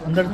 अंदर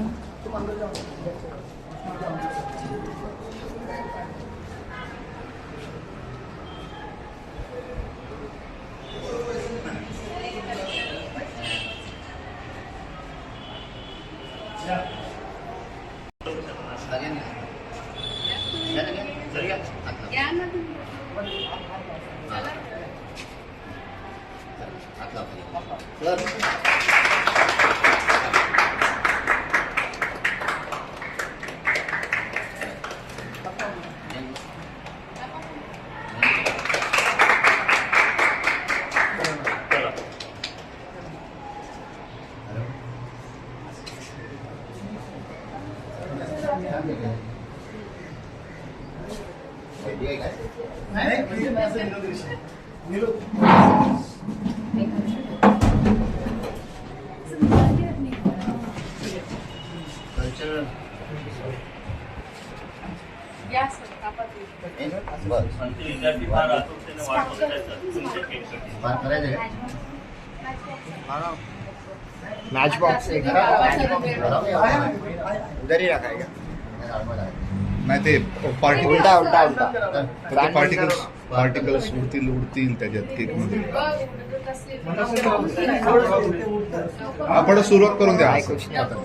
match box उधर ही रखा है क्या? नाही ते उलटा उलटा उलटा पार्टिकल्स उडतील त्याच्यात केक मध्ये. आपण सुरुवात करून द्या. काय क्वेश्चन आहे आता?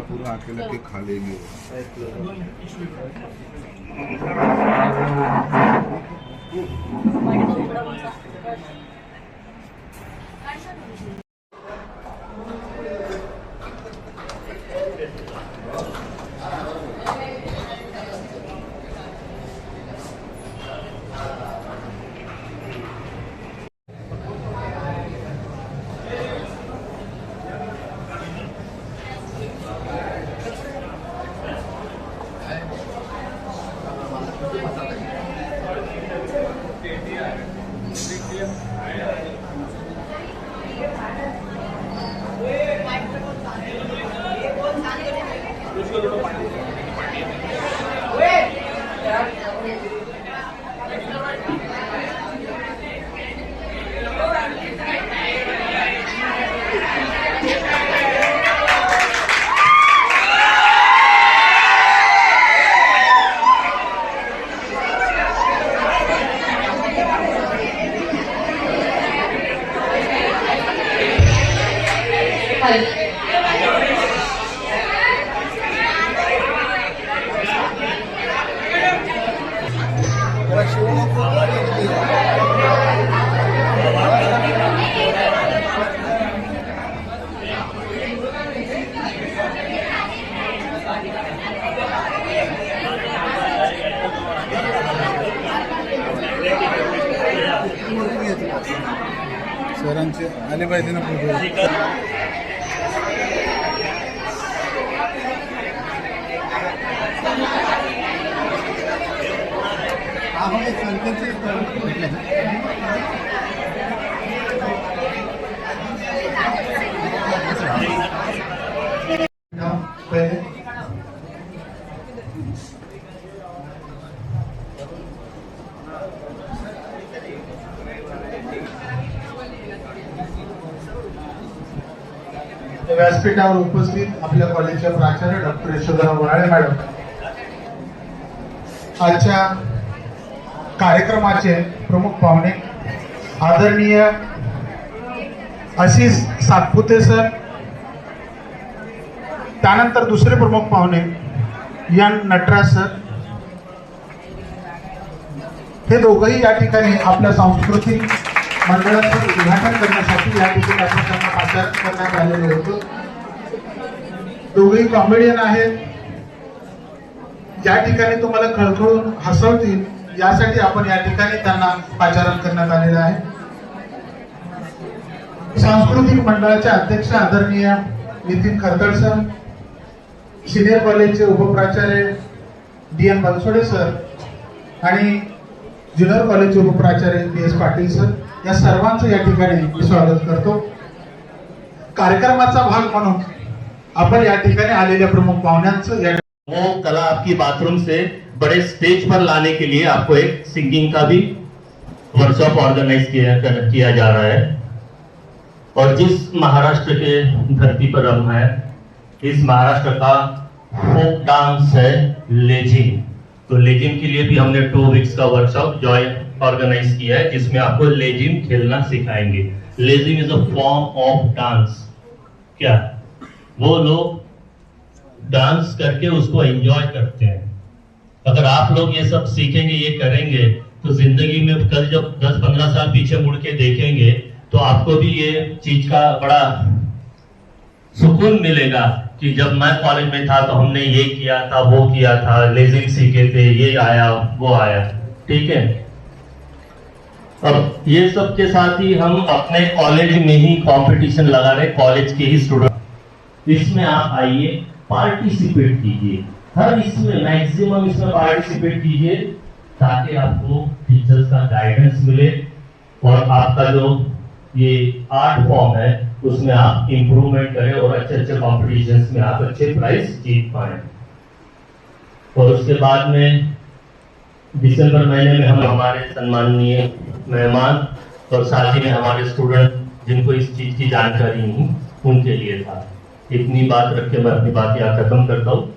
पूरा अकेला केक खा लेंगे. सरांचे आले पाहिजे ना फोटो. व्यासपीठावर उपस्थित आपल्या कॉलेजच्या प्राचार्य डॉक्टर यशोधरा बोराळे मॅडम, आजच्या कार्यक्रमाचे प्रमुख पाहुणे आदरणीय आशिष सातपुते सर, त्यानंतर दुसरे प्रमुख पाहुणे एन नटराज सर. हे दोघंही या ठिकाणी आपल्या सांस्कृतिक मंडळाचं उद्घाटन करण्यासाठी या ठिकाणी आपण त्यांना पाचारण करण्यात आलेले होते. दोघेही कॉमेडियन आहेत. या ठिकाणी तुम्हाला खळखळून हसवतील यासाठी आपण या ठिकाणी त्यांना पाचारण करण्यात आलेलं आहे. सांस्कृतिक मंडळाचे अध्यक्ष आदरणीय नितीन खरतड सर, सिनियर कॉलेजचे उपप्राचार्य डी.एन. बनसोडे सर आणि ज्युनियर कॉलेजचे उपप्राचार्य पी.एस. पाटील सर, या सर्वांचं या ठिकाणी मी स्वागत करतो. कार्यक्रमाचा भाग म्हणून आपण या ठिकाणी आलेल्या प्रमुख पाहुण्यांचं वो कला आपकी बाथरूम से बड़े स्टेज पर लाने के लिए आपको एक सिंगिंग का भी वर्कशॉप ऑर्गेनाइज किया जा रहा है. और जिस महाराष्ट्र के धरती पर हम हैं, इस महाराष्ट्र का फोक डांस है लेजिम. तो लेजिम के लिए भी हमने 2 वीक्स का वर्कशॉप ऑर्गेनाइज किया है, जिसमें आपको लेजिम खेलना सिखाएंगे. Lezim is a form of dance. क्या वो लोग डांस करके उसको एंजॉय करते हैं. अगर आप लोग ये सब सीखेंगे, ये करेंगे, तो जिंदगी में कल जब 10-15 साल पीछे मुड़ के देखेंगे तो आपको भी ये चीज का बड़ा सुकून मिलेगा कि जब मैं कॉलेज में था तो हमने ये किया था, वो किया था, लेजिम सीखे थे, ये आया वो आया. ठीक है. अब ये सब के साथ ही हम अपने कॉलेज में ही कंपटीशन लगा रहे, कॉलेज के ही स्टूडेंट. इसमें आप आइए, पार्टिसिपेट कीजिए, हर इसमें मैक्सिमम इसमें पार्टिसिपेट कीजिए, ताकि आपको टीचर्स का गाइडेंस मिले और आपका जो ये आर्ट फॉर्म है उसमें आप इम्प्रूवमेंट करें और अच्छे अच्छे कॉम्पिटिशन्स में आप अच्छे प्राइज जीत पाए। और उसके बाद में दिसंबर महीने में हम हमारे सम्माननीय मेहमान और साथ ही में हमारे स्टूडेंट जिनको इस चीज की जानकारी नहीं उनके लिए था। इतनी बात रख के मैं अपनी बात यहाँ खत्म करता हूँ।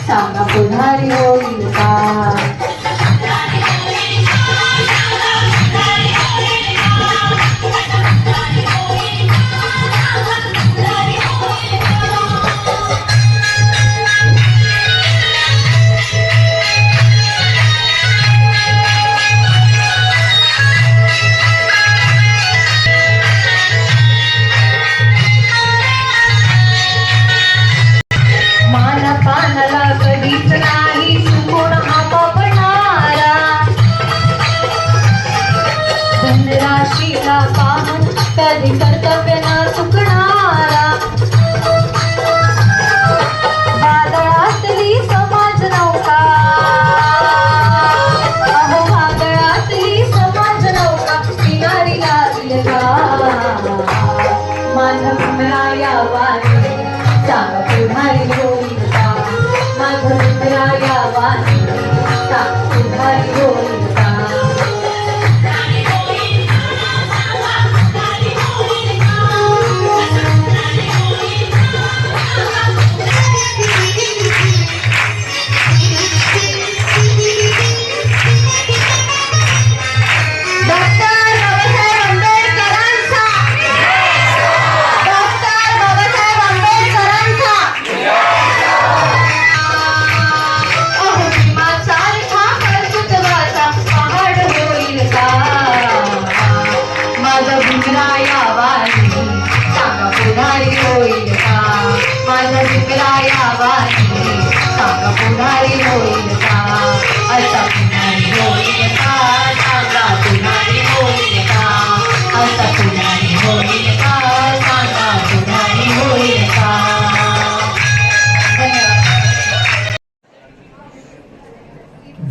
सांगा पुढारी होईल का? मानपानाला कधीच नाही चुकून आपापणारा, धनराशीला पाहून कधी कर्तव्य न चुकणारा, वादळातली समाज नौका, अहो वादळातली समाज नौका किनारी लागली का? मानवराया वाणी सांगा पुढारी होईल का? माझं मित्राया वाणी सांगा पुढारी होईल का?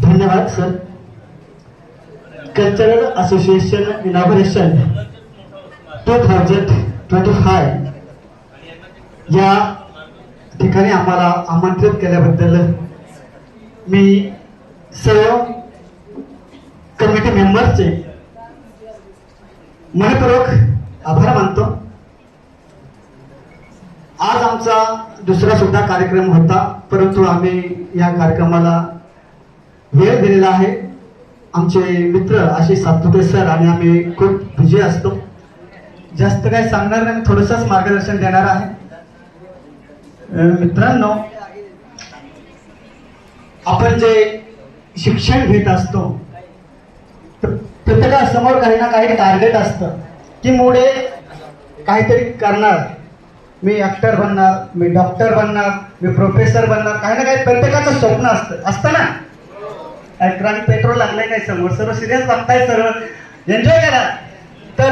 धन्यवाद सर. कल्चरल असोसिएशन इनॉग्रेशन 2025 या ठिकाणी आम्हाला आमंत्रित केल्याबद्दल मी सर्व कमिटी मेंबर्सचे मनपूर्वक आभार मानतो. आज आमचा दुसरा सुद्धा कार्यक्रम होता, परंतु आम्ही या कार्यक्रमाला वेळ दिलेला आहे. आमचे मित्र आशिष सातपुते सर आणि आम्ही खूप बिझी असतो. जास्त काही सांगणार नाही, थोडंसंच मार्गदर्शन देणार आहे. मित्रांनो, आपण जे शिक्षण घेत असतो तर प्रत्येकासमोर काही ना काही टार्गेट असतं की मुळे काहीतरी करणार. मी ॲक्टर बनणार, मी डॉक्टर बनणार, मी प्रोफेसर बनणार, काही ना काही प्रत्येकाचं स्वप्न असतं ना. ॲक्टरांनी पेट्रोल लागलंय काय समोर, सर्व सिरियस बघताय, सर्व एन्जॉय करा. तर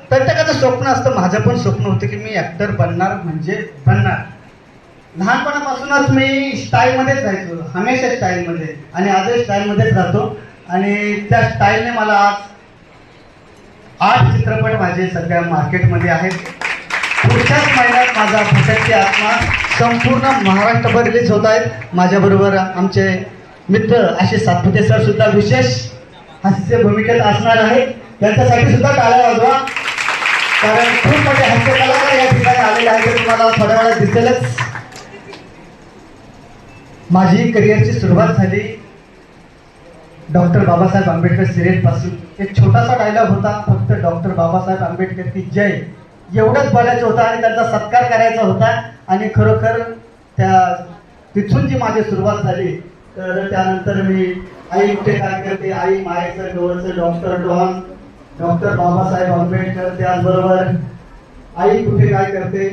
प्रत्येकाचं स्वप्न असतं. माझं पण स्वप्न होतं की मी ॲक्टर बनणार म्हणजे बनणार. लहानपणापासूनच मी स्टाईलमध्येच राहायचो, हमेशा स्टाईलमध्ये, आणि आजही स्टाईलमध्येच राहतो. आणि त्या स्टाईलने मला आज 8 चित्रपट माझे सध्या मार्केटमध्ये आहेत. पुढच्याच महिन्यात माझा भटकती आत्मा संपूर्ण महाराष्ट्रभर रिलीज होत आहेत. माझ्याबरोबर आमचे मित्र आशिष सातपुते सर सुद्धा विशेष हास्य भूमिकेत असणार आहे. त्यांच्यासाठी सुद्धा टाळ्या वाजवा, कारण खूप मोठे हास्य कलाकार या ठिकाणी आलेले आहेत. ते तुम्हाला थोड्या वेळात दिसेलच. माझी करिअरची सुरुवात झाली डॉक्टर बाबासाहेब आंबेडकर सिरियल पासून एक छोटासा डायलॉग होता, फक्त डॉक्टर बाबासाहेब आंबेडकर की जय एवढंच बोलायचं होतं आणि त्यांचा सत्कार करायचा होता. आणि खरोखर तिथून जी माझी सुरुवात झाली, तर त्यानंतर मी आई कुठे काय करते, आई मायेचं डोळचं डॉक्टर डॉन, डॉक्टर बाबासाहेब आंबेडकर, त्याचबरोबर आई कुठे काय करते,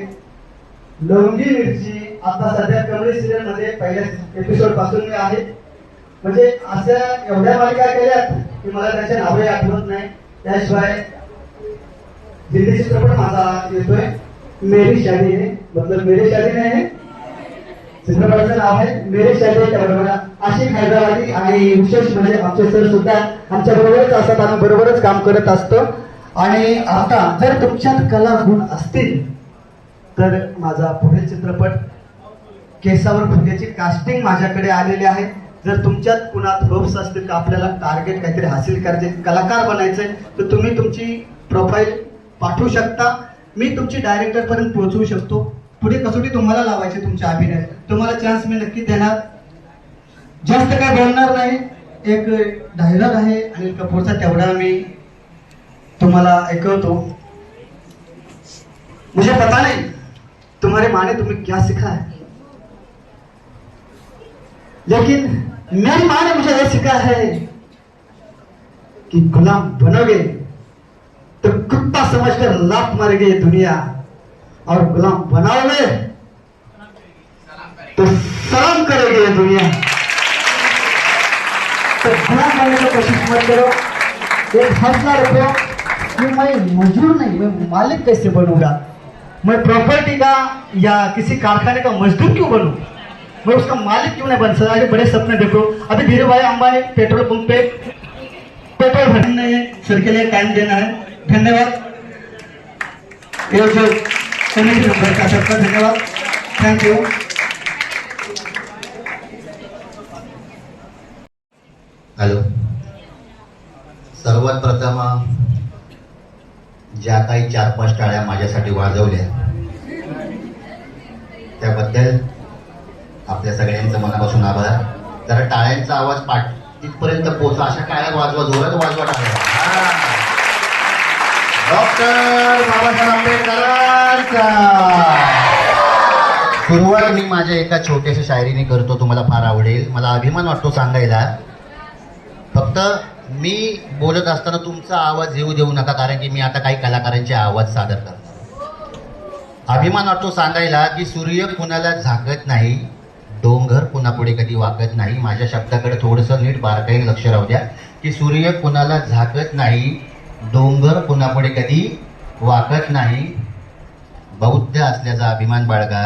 लवंगी मिरची, आता सध्या कमळी सिरियल मध्ये पहिल्या एपिसोड पासून मी आहे. म्हणजे अशा एवढ्या मालिका केल्यात की मला त्याच्या नावही आठवत नाही. त्याशिवाय हिंदी चित्रपट माझा येतोय मेरी शादी है, मतलब मेरी शादी नाही है, चित्रपटाचं नाव आहे मेरी शादी है. त्याबरोबर आशिक हैदराबादी आणि विशेष म्हणजे आमचे सर सुद्धा आमच्या बरोबरच असतात, आम्ही बरोबरच काम करत असतो. आणि आता जर तुमच्यात कला गुण असतील तर माझा पुढील चित्रपट केसावर फुग्याची कास्टिंग माझ्याकडे आलेली आहे. जर तुमच्यात कुणात होप्स असतील का आपल्याला टार्गेट काहीतरी हासिल करायचे, कलाकार बनायचंय, तर तुम्ही तुमची प्रोफाईल पाठवू शकता. मी तुमची डायरेक्टर पर्यंत पोहोचवू शकतो. पुढे कसोटी तुम्हाला लावायची तुमच्या अभिनय, तुम्हाला चान्स मी नक्की देणार. जास्त काय बोलणार नाही, एक डायलॉग आहे अनिल कपूरचा, तेवढा मी तुम्हाला ऐकवतो. मुझे पता नहीं तुम्हारे माने तुम्हें क्या सिखा है, लेकिन मेरी माँ ने मुझे यह सिखा है कि गुलाम बनोगे तो कुत्ता समझकर लात मारेगी ये दुनिया, और गुलाम बनाओगे तो सलाम करेगी ये दुनिया. तो गुलाम बनने की कोशिश मत करो, एक हौसला रखो कि मैं मजदूर नहीं, मैं मालिक कैसे बनूंगा, मैं प्रॉपर्टी का या किसी कारखाने का मजदूर क्यों बनूं, मैं उसका मालिक क्यों नहीं बन सकता. आगे बड़े सपने देखो. अभी धीरे भाई अंबानी पेट्रोल पंप पे पेट्रोल भरने सर के लिए टाइम देना है. धन्यवाद. ये जो कमेटी मेंबर का सबका धन्यवाद. Thank you. हॅलो. सर्वात प्रथम ज्या काही 4-5 टाळ्या माझ्यासाठी वाजवल्या त्याबद्दल आपल्या सगळ्यांचं मनापासून आभार. जरा टाळ्यांचा आवाज तिथपर्यंत पोहोचा, अशा टाळ्या वाजवा, जोरात वाजवा टाळ्या. डॉक्टर बाबासाहेब आंबेडकरांचा. सुरुवात मी माझ्या एका छोट्याशा शायरीने करतो, तुम्हाला फार आवडेल. मला अभिमान वाटतो सांगायला. फक्त मी बोलत असताना तुमचा आवाज येऊ देऊ नका, कारण की मी आता काही कलाकारांचे आवाज सादर करतो. अभिमान वाटतो सांगायला की सूर्य कुणाला झाकत नाही, डोंगर कुणापुढे कधी वाकत नाही. माझ्या शब्दाकडे थोडंसं नीट बारकाईने लक्ष राहू द्या की सूर्य कुणाला झाकत नाही, डोंगर कुणापुढे कधी वाकत नाही. बौद्ध असल्याचा अभिमान बाळगा,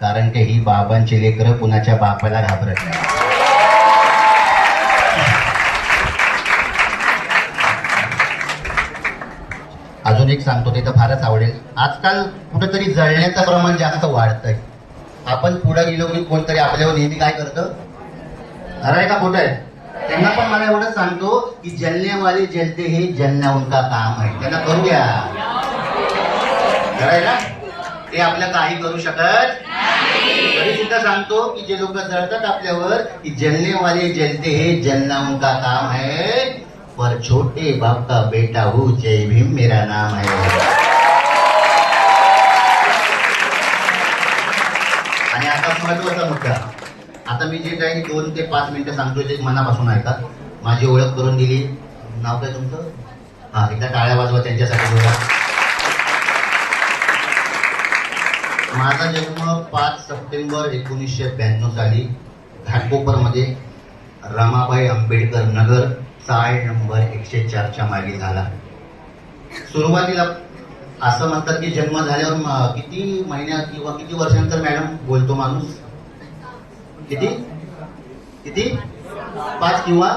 कारण की ही बाबांची लेकरं कुणाच्या बापाला घाबरत नाही. अजून एक सांगतो, ते तर फारच आवडेल. आजकाल कुठंतरी जळण्याचं प्रमाण जास्त वाढतंय. आपण पुढे गेलो की कोणतरी आपल्यावर नेहमी काय करतं, खरं आहे का खोटं आहे. त्यांना पण मला एवढंच सांगतो की जलने वाले जलते हे जलना उनका काम आहे, त्यांना करू द्या. खरं आहे ना. ते आपलं काही करू शकत तरी सुद्धा सांगतो की जे लोक जळतात आपल्यावर की जलने वाले जलते हे जलना उनका काम है, पर छोटे बाप का बेटा हूँ, जय भीम मेरा नाम है. आणि आता महत्वाचा मुद्दा, आता मी जे काही 2 ते 5 मिनिटं सांगतो ते मनापासून ऐका. माझी ओळख करून दिली. नाव काय तुमचं? हा, एकदा टाळ्या वाजवा त्यांच्यासाठी बघा. माझा जन्म 5 सप्टेंबर 1992 साली घाटकोपरमध्ये रमाबाई आंबेडकर नगर चाळ नंबर 104च्या मागे झाला. सुरुवातीला असं म्हणतात की जन्म झाल्यावर किती महिन्यात किंवा किती वर्षानंतर मॅडम बोलतो माणूस, किती 5 किंवा,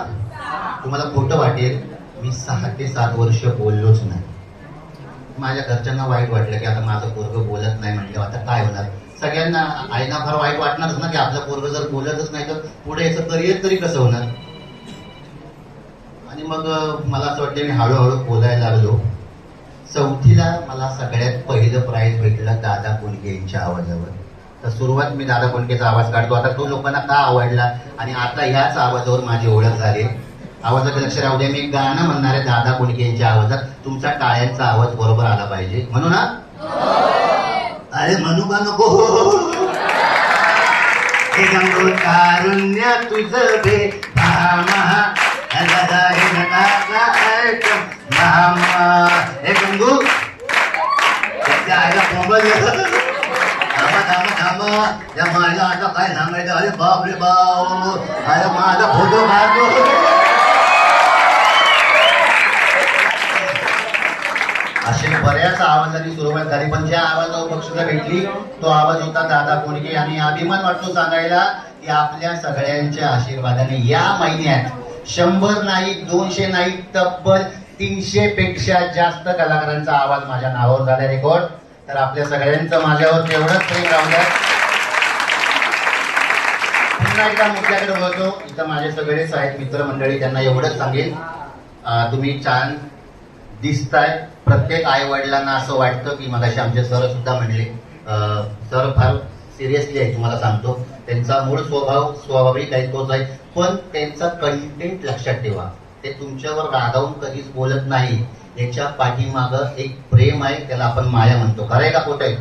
तुम्हाला खोटं वाटेल, मी 6 ते 7 वर्ष बोललोच नाही. माझ्या घरच्यांना वाईट वाटलं की आता माझं पोरगं बोलत नाही म्हटलं आता काय होणार. सगळ्यांना आईना फार वाईट वाटणारच ना की आपलं पोरगं जर बोलतच नाही तर पुढे याचं करिअर तरी कसं होणार. आणि मग मला असं वाटतं मी हळूहळू बोलायला लागलो. 4थीला मला सगळ्यात पहिलं प्राइज भेटलं दादा कोंडके यांच्या आवाजावर. तर सुरुवात मी दादा कोंडकेचा आवाज काढतो. आता तो लोकांना का आवडला आणि आता ह्याच आवाजावर माझी ओळख झाली. आवाजाकडे लक्ष राहू द्या. मी एक गाणं म्हणणार आहे दादा कोंडके यांच्या आवाजात. तुमचा टाळ्यांचा आवाज बरोबर आला पाहिजे. म्हणू ना? अरे म्हणू का नको? हे गंगो कारुण्य तुझं बे भामा हे गंगू आयला मोबाईल या माझ्या आता काय सांगायचं. अरे बाप रे बाप, अरे माझा फोटो काढतो. असे बऱ्याच आवाजांनी सुरुवात झाली, पण ज्या आवाजावर बक्षिसं भेटली तो आवाज होता दादा कोंडके. आणि अभिमान वाटतो सांगायला की आपल्या सगळ्यांच्या आशीर्वादाने या महिन्यात 100 नाही, 200 नाही, तब्बल 300 पेक्षा जास्त कलाकारांचा आवाज माझ्या नावावर झाला रेकॉर्ड. तर आपल्या सगळ्यांचं माझ्यावर तेवढंच प्रेम राहू द्या. पुन्हा एकदा मुद्द्याकडे बोलतो. इथं माझे सगळेच आहेत मित्रमंडळी, त्यांना एवढंच सांगेल, तुम्ही छान दिसताय. प्रत्येक आई वडिलांना असं वाटतं की मगाशी आमचे सर सुद्धा म्हणले, सर फार सिरियसली आहे तुम्हाला सांगतो. त्यांचा मूळ स्वभाव स्वाभाविक आहे, तोच आहे, पण त्यांचा कंटेंट लक्षात ठेवा. ते तुमच्यावर रागावून कधीच बोलत नाही. याच्या पाठीमागं एक प्रेम आहे, त्याला आपण माया म्हणतो. खरं आहे का खोटं आहे?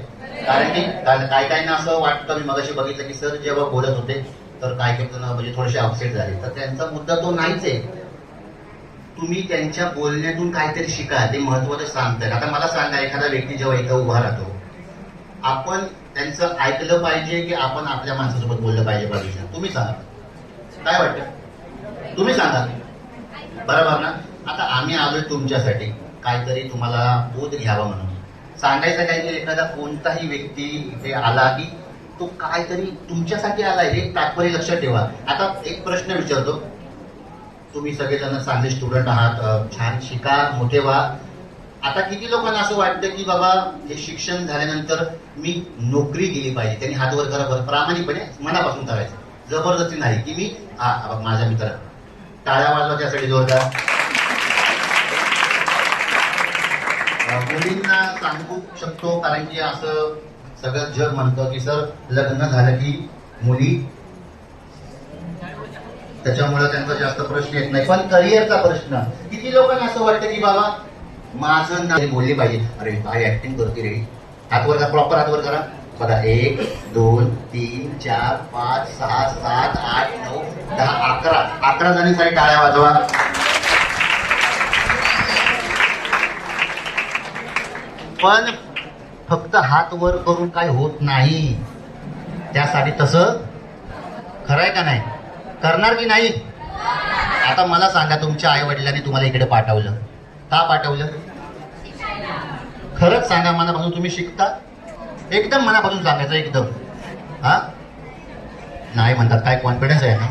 कारण की काय काय ना असं वाटतं, मी मगाशी बघितलं की सर जेव्हा बोलत होते तर काय काय जण म्हणजे थोडेसे अपसेट झाले. तर त्यांचा मुद्दा तो नाहीच आहे. तुम्ही त्यांच्या बोलण्यातून काहीतरी शिका, ते महत्वाचं सांगताय. आता मला सांगा, एखादा व्यक्ती जेव्हा इथं उभा राहतो, आपण त्यांचं ऐकलं पाहिजे की आपण आपल्या माणसासोबत बोललं पाहिजे बाजूच्या? तुम्ही सांगा, काय वाटतं? तुम्ही सांगा, बरोबर ना? आता आम्ही आलोय तुमच्यासाठी, काहीतरी तुम्हाला बोध घ्यावा म्हणून. सांगायचं काय की एखादा कोणताही व्यक्ती इथे आला की तो काहीतरी तुमच्यासाठी आला, हे तात्पर्य लक्षात ठेवा. आता एक प्रश्न विचारतो, तुम्ही सगळेजण चांगले स्टुडंट आहात, छान शिका, मोठे व्हा. आता किती लोकांना असं वाटतं की बाबा हे शिक्षण झाल्यानंतर मी नोकरी केली पाहिजे? त्यांनी हात वर करा बरं, प्रामाणिकपणे मनापासून करायचं, जबरदस्ती नाही की मी माझ्या मित्र. टाळ्या वाजवा त्यासाठी जोरदार. मुलींना सांगू शकतो, कारण की असं सगळं जग म्हणतं की सर लग्न झालं की मुली, त्याच्यामुळे त्यांचा जास्त प्रश्न येत नाही. पण करिअरचा प्रश्न, किती लोकांना असं वाटतं की बाबा माझं नाव बोलले पाहिजे. अरे काय ऍक्टिंग करते रे, हातवर करा, प्रॉपर हातवर करा बघा. 1 2 3 4 5 6 7 8 9 10 11 जणींसाठी टाळ्या वाजवा. पण फक्त हात वर करून काय होत नाही, त्यासाठी तसं खरंय का नाही? करणार की नाही? आता मला सांगा, तुमच्या आई वडिलांनी तुम्हाला इकडे पाठवलं, का पाठवलं? खरंच सांगा, मनापासून तुम्ही शिकता? एकदम मनापासून सांगायचं, एकदम. हा नाही म्हणतात, काय कॉन्फिडन्स आहे ना?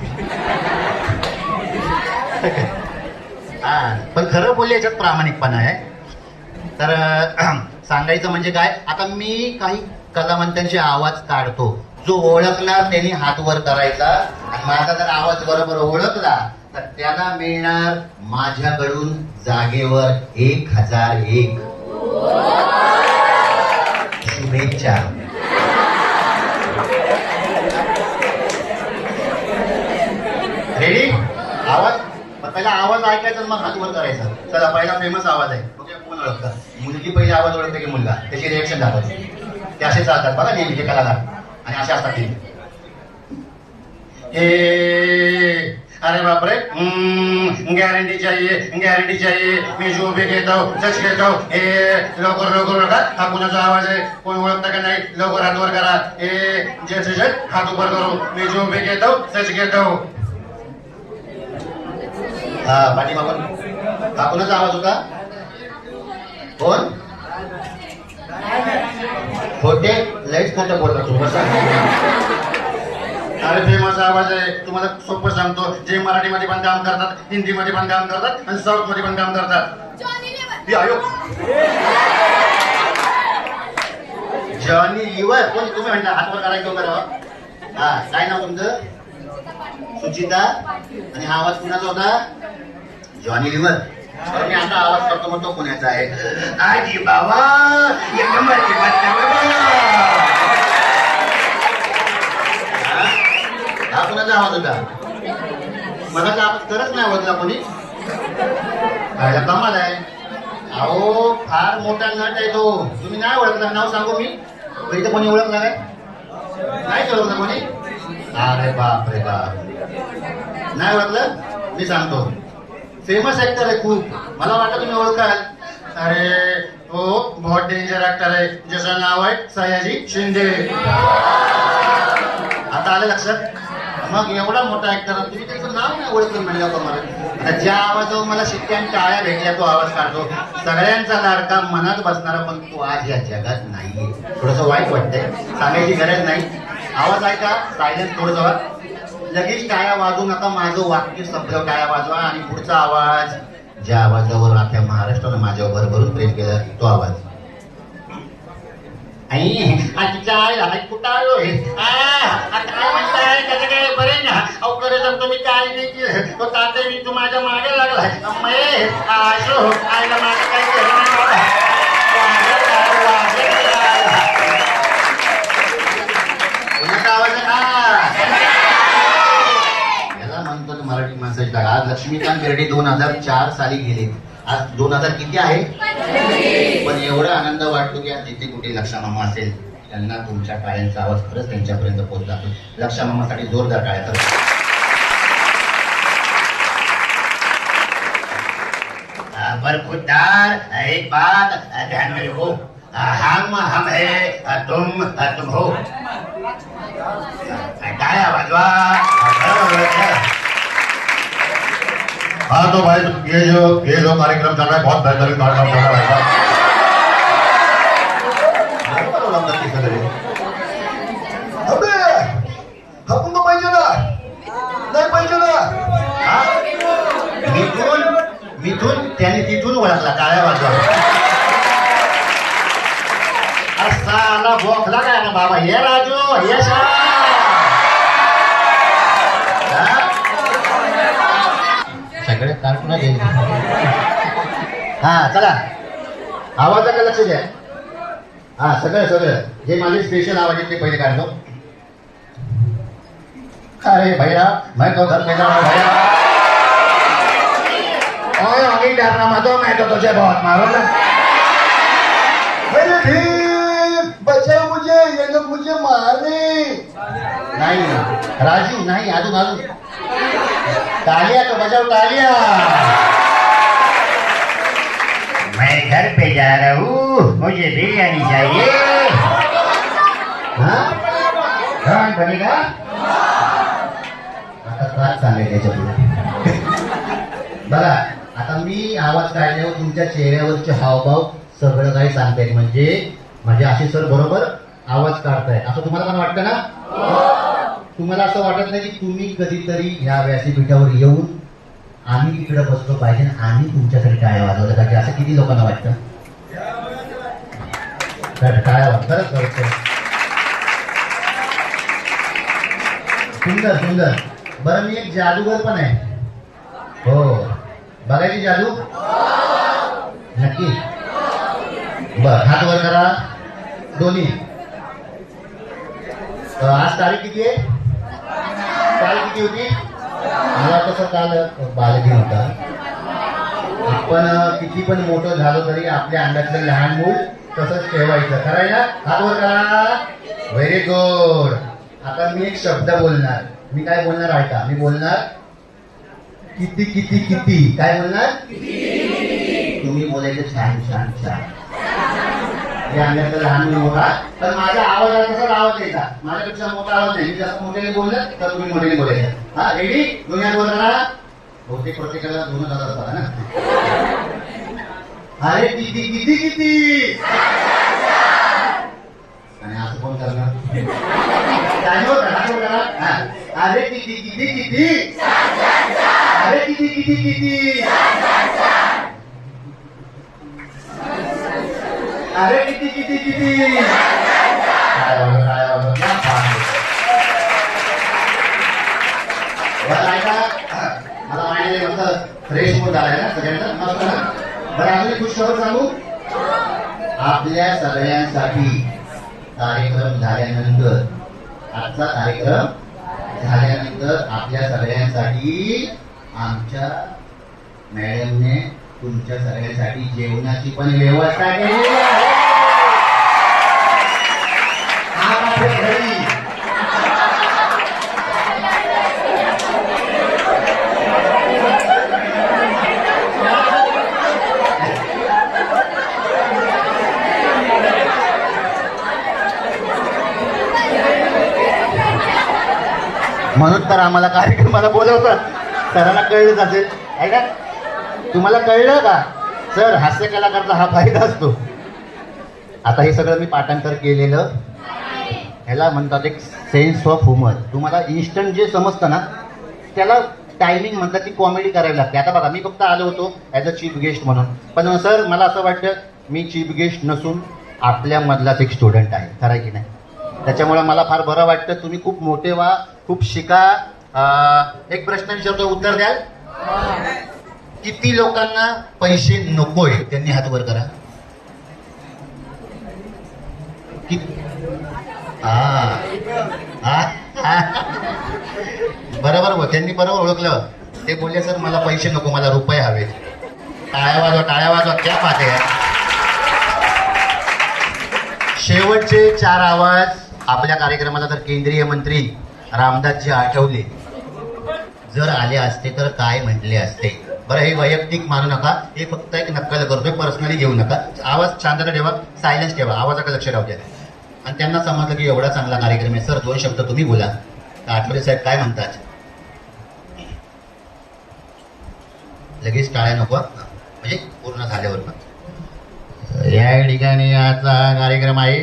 हा, पण खरं बोलले याच्यात प्रामाणिकपणा आहे. तर सांगायचं म्हणजे काय, आता मी काही कलावंतांचे आवाज काढतो, जो ओळखणार त्यांनी हात वर करायचा. आणि माझा जर आवाज बरोबर ओळखला तर त्याला मिळणार माझ्याकडून जागेवर 1001 शुभेच्छा. रेडी? आवाज पहिला आवाज ऐकायचा, मग हात वर करायचा. चला, पहिला फेमस आवाज आहे, कोण ओळखतं? मुलगी पहिले आवाज ओळखते की मुलगा? त्याची रिएक्शन दाखवते. ते असे चालतात बघा नेहमी ते कलाकार, आणि असे असतात ते. अरे बापरे, गॅरंटी चाहिए, मी जो भी कहता हूँ सच कहता हूँ. लवकर लवकर बघा, हा कुणाचा आवाज आहे, कोण ओळखता का नाही? लवकर हात वर करा. जैसे हात ऊपर करो, मी जो भी कहता हूँ सच कहता हूँ. हा पाठीमागून हा कुणाचा आवाज होता? कोण? खोटे, लईच खोटं बोलला तू. अरे फेमस आवाज आहे, तुम्हाला सोपं सांगतो. जे मराठीमध्ये पण काम करतात, हिंदीमध्ये पण काम करतात, आणि साऊथ मध्ये पण काम करतात. जॉनी लिव्हर. कोण तुम्ही म्हणता? हातवर करायचं करावं. हा, काय नाव तुमचं? सुचिता. आणि हा आवाज कुणाचा होता? Johnny liver. मी आता आवाज करतो म्हणतो पुण्याचा आहे. आजी बाबा हा कुणाचा आवाज होता? मनाचा आवाज खरंच नाही ओळखला कोणी. काय कमाल आहे. अहो फार मोठा नट आहे तो. तुम्ही नाही ओळखला? नाव सांगू मी? इथं कोणी ओळखला काय? नाही ओळखलं कोणी? अरे बाप रे बाप, नाही ओळखलं? मी सांगतो. फेमस ऍक्टर आहे खूप. मला वाटतं तुम्ही ओळखाल. अरे हो, बहुत डेंजर ऍक्टर आहे, ज्याचं नाव आहे सयाजी शिंदे. आता आलं लक्षात? मग एवढा मोठा ऍक्टर तुम्ही त्याचं नाव नाही ओळखलं म्हणलं का मला? ज्या आवाजावर मला शिट्ट्या टाळ्या भेटल्या तो आवाज काढतो. सगळ्यांचा लाडका, मनात बसणारा, पण तो आज या जगात नाहीये. थोडस वाईट वाटतंय, सांगायची गरज नाही. आवाज ऐका, सायलेन्स थोडं जवळ. लगेच टाळ्या वाजवू नका, माझं वाक्य संपलं टाळ्या वाजवा. आणि पुढचा आवाज, ज्या आवाजावर आपल्या महाराष्ट्रानं माझ्यावर भरभरून प्रेम केलं तो आवाज. तिच्या आईला कुठं आलोय? काय म्हणताय? त्याचं काय बरे ना? अहो खरं सांगतो मी काय नाही. तो तात्या मी तू माझ्या मागे लागलाय. आशो आईला माझं काही केलं नाही बाबा. याला म्हणतो मराठी माणसाची जागा. आज लक्ष्मीकांत बेर्डे 2004 साली गेले. आज 2000 किती आहे? पण एवढा आनंद वाटतो की आज जिथे कुठे लक्षा मामा असेल त्यांना तुमच्या टाळ्यांचा आवाज खरंच त्यांच्यापर्यंत पोहोचला. लक्षा मामासाठी जोरदार टाळ्या करा. बरखुरदार एक बात ध्यान में रखो, हम है तुम हो. टाळ्या वाजवा. हाँ तो भाई ये जो कार्यक्रम चल रहा है बहुत बेहतरीन कार्यक्रम चल रहा है. अबे आपण तो पाहिजे ना, नाही पाहिजे ना. मिथून त्याने तिथून ओळखला टाळ्या वाजवा. असा आला बोखला काय ना बाबा. हे राजू, हे सगळे कार्टून आहे. हा चला, आवाजाकडे लक्ष द्या. हा सगळं जे माझे स्पेशल आवाज आहेत ते पहिले काढतो. अरे भैया मैं तो घर पे जा रहा हूं भैया. ओए अभी डरना मत हो, मैं तो तुझे बहुत मारूंगा. अरे भीम बचाओ मुझे, ये लोग मुझे मारने. नहीं राजू नहीं, अजून तालिया तो बजाओ तालिया. मैं घर पे जा रहा हूँ, मुझे बिरयानी चाहिए. हाँ कौन बनेगा? आता त्रास चालेल याच्या पुढे. बघा आता मी आवाज काढल्यावर तुमच्या चेहऱ्यावरचे हावभाव सगळं काही सांगतायत. म्हणजे माझे आशिष सर बरोबर आवाज काढताय असं तुम्हाला पण वाटतं ना? तुम्हाला असं वाटत नाही की तुम्ही कधीतरी ह्या व्यासपीठावर येऊन आम्ही तिकडे बसलो पाहिजे, आम्ही तुमच्यासाठी टाळ्या वाजवलं पाहिजे, असं किती लोकांना वाटतं? टाळ्या खरंच सुंदर सुंदर. बरं मी एक जादूगर पण आहे. हो बघायची जादू नक्की. बर हात वर करा दोन्ही. आज तारीख किती आहे? तारीख किती होती? मला तसं काल बालदिन होता. आपण किती पण मोठं झालो तरी आपल्या अंगातलं लहान मूल तसंच ठेवायचं. करायला हात वर करा. Very good. आता मी एक शब्द बोलणार. मी काय बोलणार ऐका. मी बोलणार किती किती किती. काय बोलणार? तुम्ही बोलायचं छान छान छान. या अंगातलं लहान मूल मोठा. पण माझा आवाज तसाच आवाज द्यायचा. माझ्यापेक्षा मोठा आवाज नाही. मी जास्त मोठ्याने बोललं तर तुम्ही मोठ्याने बोलायचं. हा रेडी? दुनिया बोलणार. बहुतेक प्रत्येकाला 2000 असतात ना. अरे किती किती किती. आणि असं कोण करणार? अरे किती किती किती. अरे किती किती किती. अरे किती किती किती. मला माहिती मस्त फ्रेश मूड झालाय ना सगळ्यांना. मस्त ना. बरं अजून खुश खबर सांगू. आपल्या सगळ्यांसाठी कार्यक्रम झाल्यानंतर, आजचा कार्यक्रम झाल्यानंतर आपल्या सगळ्यांसाठी आमच्या मॅडमने तुमच्या सगळ्यांसाठी जेवणाची पण व्यवस्था केलेली आहे. आपापल्या घरी. म्हणून तर आम्हाला कार्यक्रमाला बोलवतात. सरांना कळलंच असेल आहे का? तुम्हाला कळलं का सर? हास्य कलाकारचा हा फायदा असतो. आता हे सगळं मी पाठांतर केलेलं, ह्याला म्हणतात एक सेन्स ऑफ ह्युमर. तुम्हाला इन्स्टंट जे समजतं ना त्याला टायमिंग म्हणतात, ती कॉमेडी करावी लागते. आता बघा, मी फक्त आलो होतो ॲज अ चीफ गेस्ट म्हणून, पण सर मला असं वाटतं मी चीफ गेस्ट नसून आपल्यामधलाच एक स्टुडंट आहे, खरं आहे की नाही? त्याच्यामुळे मला फार बरं वाटतं. तुम्ही खूप मोठे व्हा, खूप शिका. एक प्रश्न विचारतो, उत्तर द्याल? किती लोकांना पैसे नकोय त्यांनी हात वर करा. बरोबर, त्यांनी बरोबर ओळखलं. ते बोलले सर मला पैसे नको, मला रुपये हवे. टाळ्या वाजवा, टाळ्या वाजवा. क्या बात आहे. शेवटचे 4 आवाज आपल्या कार्यक्रमाला जर केंद्रीय मंत्री रामदासजी आठवले जर आले असते तर काय म्हटले असते? बरं, हे वैयक्तिक मानू नका, हे फक्त एक नक्कल करतोय, पर्सनली घेऊ नका. आवाज शांतता ठेवा, सायलेन्स ठेवा, आवाजाकडे लक्ष राहू द्या. आणि त्यांना समजलं की एवढा चांगला कार्यक्रम आहे. सर 2 शब्द तुम्ही बोला. तर आठवले साहेब काय म्हणतात? लगेच टाळ्या नको, म्हणजे पूर्ण झाल्यावर पण. या ठिकाणी आजचा कार्यक्रम आहे,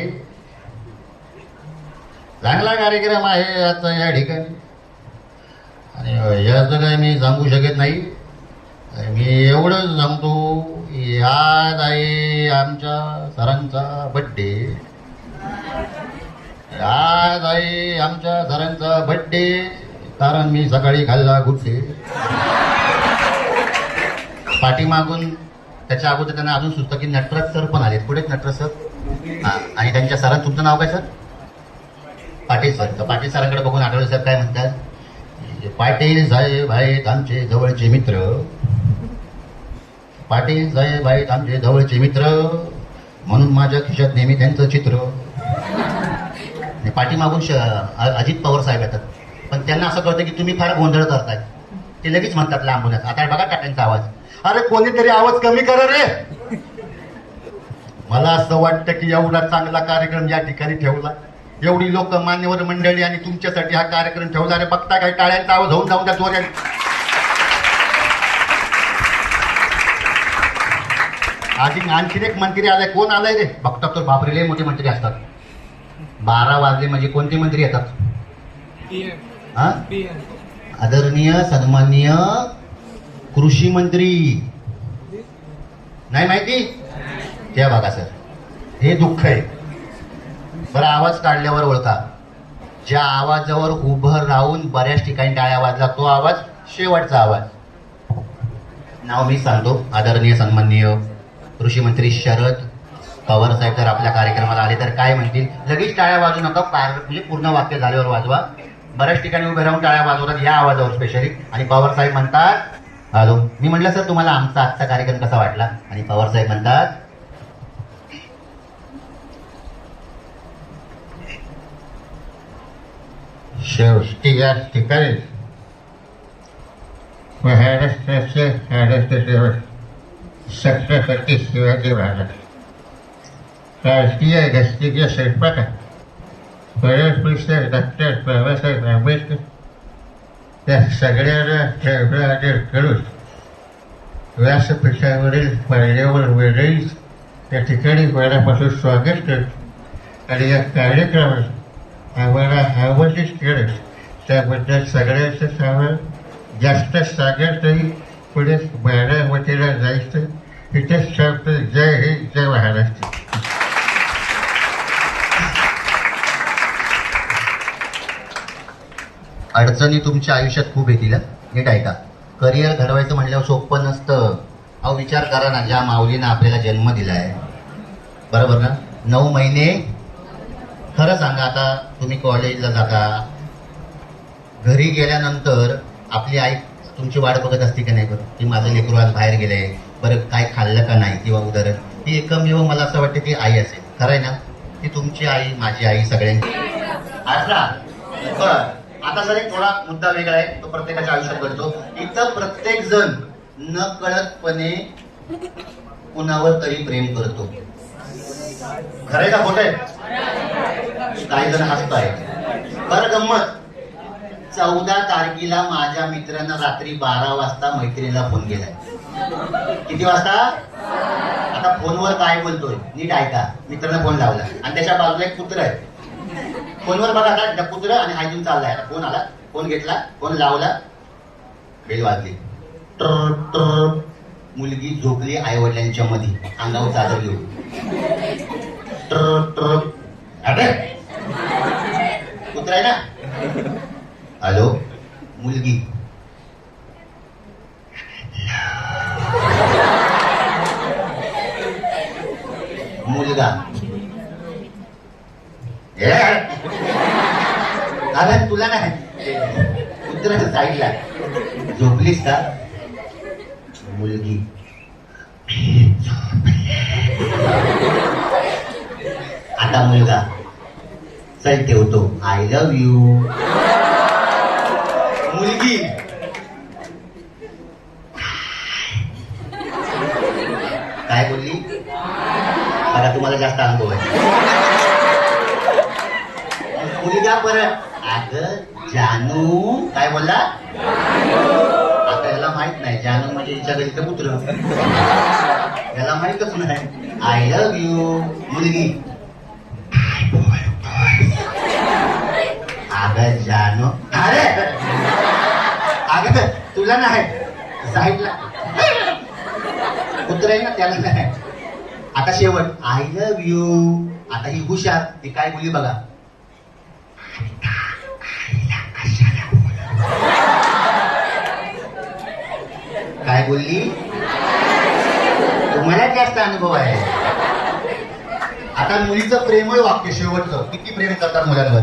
चांगला कार्यक्रम आहे आजचा या ठिकाणी. आणि याचं काय मी सांगू शकत नाही. मी एवढंच सांगतो, आज आहे आमच्या सरांचा बड्डे. आज आहे आमच्या सरांचा बड्डे, कारण मी सकाळी खाल्ला गुड्डे. पाठीमागून त्याच्या अगोदर त्यांना अजून सुचतं की नटराज सर पण आलेत. पुढेच नटराज सर. हां, आणि त्यांच्या सरांचं तुमचं नाव काय सर? पाटील सर. तर पाटील सरांकडे बघून आठवले साहेब काय म्हणतात? पाटील साहेब आहेत आमचे जवळचे मित्र. पाटील साहेब आहेत आमचे जवळचे मित्र, म्हणून माझ्या खिशात नेहमी त्यांचं चित्र. पाठीमागून अजित पवार साहेब येतात, पण त्यांना असं कळतं की तुम्ही फार गोंधळ करताय. ते लगेच म्हणतात लांबूनच, आता बघा टाटांचा आवाज. अरे कोणीतरी आवाज कमी करा रे. मला असं वाटतं की एवढा चांगला कार्यक्रम या ठिकाणी ठेवला, एवढी लोक मान्यवर मंडळी, आणि तुमच्यासाठी हा कार्यक्रम ठेवला. अरे बघता काय टाळ्यांचा आवाज होऊन जाऊन त्या जोऱ्याने. आणखीन एक मंत्री आलाय. कोण आलाय रे? बघतात तर बापरे, लय मोठे मंत्री असतात. 12 वाजले म्हणजे कोणते मंत्री येतात? हा, आदरणीय सन्माननीय कृषी मंत्री. नाही माहिती? त्या बघा सर, हे दुःख आहे. बरं, आवाज काढल्यावर ओळखा. ज्या आवाजावर उभं राहून बऱ्याच ठिकाणी टाळ्या वाजला तो आवाज शेवटचा आवाज. नाव मी सांगतो. आदरणीय सन्माननीय कृषी मंत्री शरद पवार साहेब जर आपल्या कार्यक्रमाला आले तर काय म्हणतील? लगेच टाळ्या वाजू नका, म्हणजे पूर्ण वाक्य झाल्यावर वाजवा. बऱ्याच ठिकाणी उभे राहून टाळ्या वाजवतात या आवाजावर स्पेशली. आणि पवार साहेब म्हणतात हॅलो. मी म्हटलं सर तुम्हाला आमचा आजचा कार्यक्रम कसा वाटला? आणि पवार साहेब म्हणतात शेवटी या ठिकाणी महाराष्ट्राचे महाराष्ट्र छत्रपती शिवाजी महाराज राष्ट्रीय राष्ट्रीय स्वयंपाक परमपूज्य डॉक्टर बाबासाहेब आंबेडकर या सगळ्यांना करून व्यासपीठावरील पायऱ्यावर वेळेस त्या ठिकाणी मनापासून स्वागत करतो. आणि या कार्यक्रमात आम्हाला आमंत्रित केलं त्याबद्दल सगळ्यांचं आम्हाला जास्त सांगत नाही. पुढे बारामतीला जायचं, तिथेच सांगतो जय हिंद जय महाराष्ट्र. अडचणी तुमच्या आयुष्यात खूप येतील. नीट ऐका. करिअर घडवायचं म्हणल्यावर सोपं नसतं. अहो विचार करा ना, ज्या माऊलीनं आपल्याला जन्म दिलाय, बरोबर ना? 9 महिने. खरं सांगा, आता तुम्ही कॉलेजला जाता, घरी गेल्यानंतर आपली आई तुमची वाट बघत असते की नाही बरं, की माझं लेकरू आज बाहेर गेलंय, बरं काय खाल्लं का नाही किंवा उदाहरण, ही एकमेव मला असं वाटतं की आई असेल. खरं आहे ना? ती तुमची आई, माझी आई, सगळ्यांची. अच्छा बरं, आता जर एक थोडा मुद्दा वेगळा आहे, तो प्रत्येकाच्या आयुष्यात घडतो. इथं प्रत्येक जण न कळतपणे कुणावर तरी प्रेम करतो. खरंय का खोटं आहे? काही जण हसताय. बरं गंमत, 14 तारखेला माझ्या मित्रांना रात्री 12 वाजता मैत्रिणीला फोन केलाय. किती वाजता? आता फोनवर काय बोलतोय नीट ऐका. मित्रांना फोन लावला आणि त्याच्या बाजूला एक कुत्र आहे. फोनवर बघा आता कुत्र आणि हायजून चाललाय. फोन आला, फोन घेतला, फोन लावला, बेल वाजली. ट्र ट्र. मुलगी झोपली आई वडिलांच्या मध्ये, अंगावर चादर घेऊन. ट्र ट्र. अरे कुत्र आहे ना. हॅलो मुलगी. मुलगा. अरे तुला नाही, कुत्र साईडला. झोपलीस का? मुलगी. आता मुलगा. चल ठेवतो, आय लव्ह यू. मुलगी. काय बोलली? आता तुम्हाला जास्त अनुभव आहे. मुलगा परत. अगं जानू. काय बोलला? आता याला माहित नाही जानू म्हणजे हिच्या घरीचं पुत्र. याला माहितच नाही. I love you. मुलगी. अगं जानू. अरे अगं तुला नाही, साईडला कुत्र आहे ना त्याला नाही. आता शेवट आय लव्ह यू. आता ही हुशार, ती काय बोलली बघा. काय बोलली? तुम्हाला जास्त अनुभव आहे. आता मुलीचं प्रेमळ वाक्य शेवटचं. किती प्रेम करतात मुलांवर.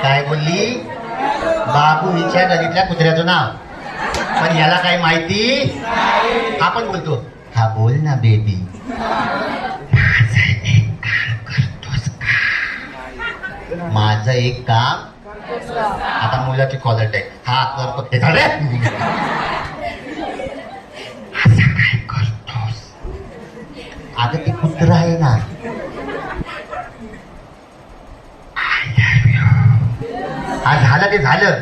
काय बोलली? बाबू हिच्या गलीतल्या कुत्र्याचं नाव. पण याला काय माहिती? आपण बोलतो हा बोल ना बेबी. माझं एक काम. आता मुलाची कॉलर टॅग. हा करतो ते झाले. असं काय करतोस? अगं ते कुत्र आहे ना. हा झालं ते झालं.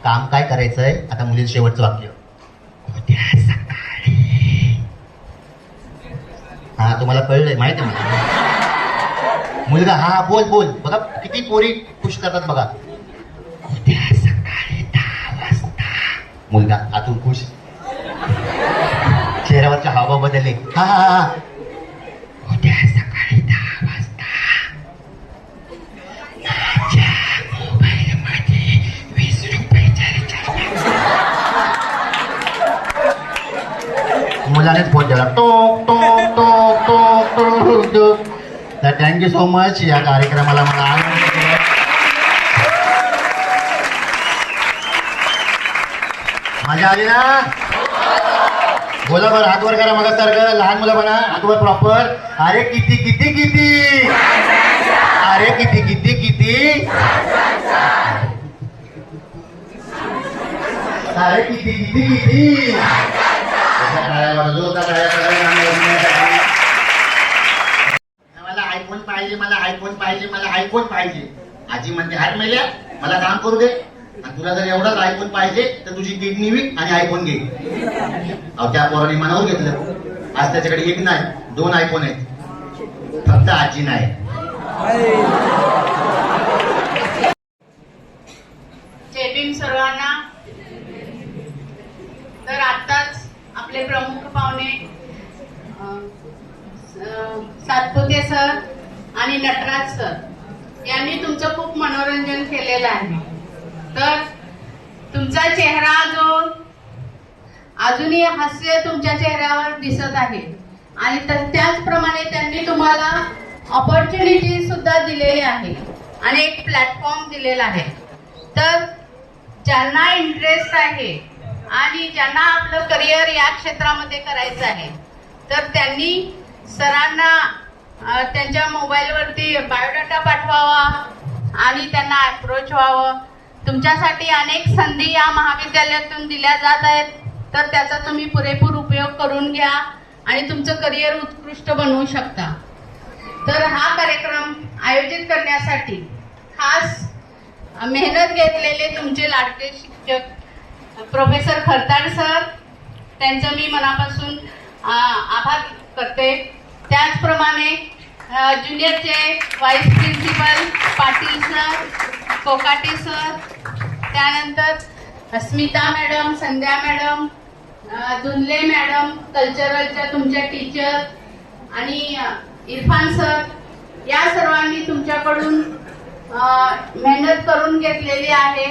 काम काय करायचंय आता मुलीचं शेवटचं वाक्य. उद्या सकाळी. हा तुम्हाला कळलंय माहिती आहे मला. मुलगा हा बोल बोल. बघा किती पोरी खुश करतात बघा. उद्या सकाळी 10 वाजता. मुलगा आतून खुश, चेहऱ्यावरचे हावभाव बदलले. हा हा हा. उद्या सकाळी 10 वाजता माझ्या मोबाईल मध्ये 20 रुपयाचा रिचार्ज. मुलानेच फोन केला. टोक टोक टोक टोक टोक टोक. तर थँक्यू सो मच या कार्यक्रमाला मला आनंद दिला. मजा आली ना? बोला बरं, हात वर करा. मग सारखं लहान मुलं म्हणा हात वर प्रॉपर. अरे किती किती किती. अरे किती किती किती. अरे किती किती किती. मला आयफोन पाहिजे, मला आयफोन पाहिजे, मला आयफोन पाहिजे. आजी म्हणते हार मेल्या, मला काम करू दे. आणि तुला जर एवढाच आयफोन पाहिजे तर तुझी किडनी विक आणि आयफोन घे. अहो त्या पोराने मनावर घेतलं. आज त्याच्याकडे एक नाही 2 आयफोन आहेत. फक्त आजी नाही. जय भीम सर्वांना. तर आत्ताच आपले प्रमुख पाहुणे सातपुते सर आणि नटराज सर यांनी तुमचं खूप मनोरंजन केलेलं आहे. तर तुमचा चेहरा जो अजूनही हास्य तुमच्या चेहऱ्यावर दिसत आहे आणि त्याचप्रमाणे त्यांनी तुम्हाला ऑपॉर्च्युनिटी सुद्धा दिलेली आहे आणि एक प्लॅटफॉर्म दिलेला आहे. तर ज्यांना इंटरेस्ट आहे आणि ज्यांना आपलं करिअर या क्षेत्रामध्ये करायचं आहे तर त्यांनी सरांना त्यांच्या मोबाईलवरती बायोडाटा पाठवावा आणि त्यांना अप्रोच व्हावं. तुमच्यासाठी अनेक संधी या महाविद्यालयातून दिल्या जात आहेत तर त्याचा तुम्ही पुरेपूर उपयोग करून घ्या आणि तुमचं करिअर उत्कृष्ट बनवू शकता. तर हा कार्यक्रम आयोजित करण्यासाठी खास मेहनत घेतलेले तुमचे लाडके शिक्षक प्रोफेसर खरताड सर, त्यांचं मी मनापासून आभार करते. त्याचप्रमाणे ज्युनियरचे vice principal Patil sir, Kokate sir, त्यानंतर Smita madam, Sandhya madam, Dhunle madam, कल्चरलच्या तुमच्या टीचर आणि इरफान सर, या सर्वांनी तुमच्याकडून मेहनत करून घेतलेली आहे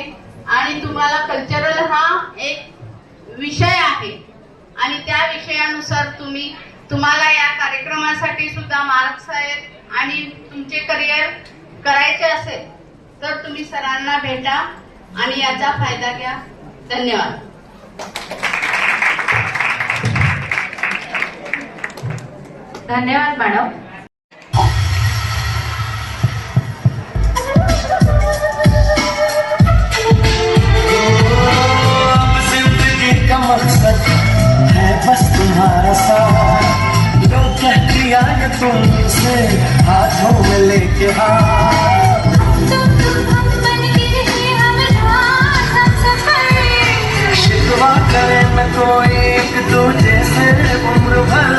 आणि तुम्हाला कल्चरल हा एक विषय आहे आणि त्या विषयानुसार तुम्हाला या कार्यक्रमासाठी सुद्धा मार्क्स आहेत आणि तुमचे करिअर करायचे असेल तर तुम्ही सरांना भेटा आणि याचा फायदा घ्या. धन्यवाद. धन्यवाद मॅडम. जिंदगी का मकसद है बस तुम्हारा साथ, जो कह दिया ये तुमसे हाथों में लेके शिकवा करे न कोई एक दूजे से उम्र भर.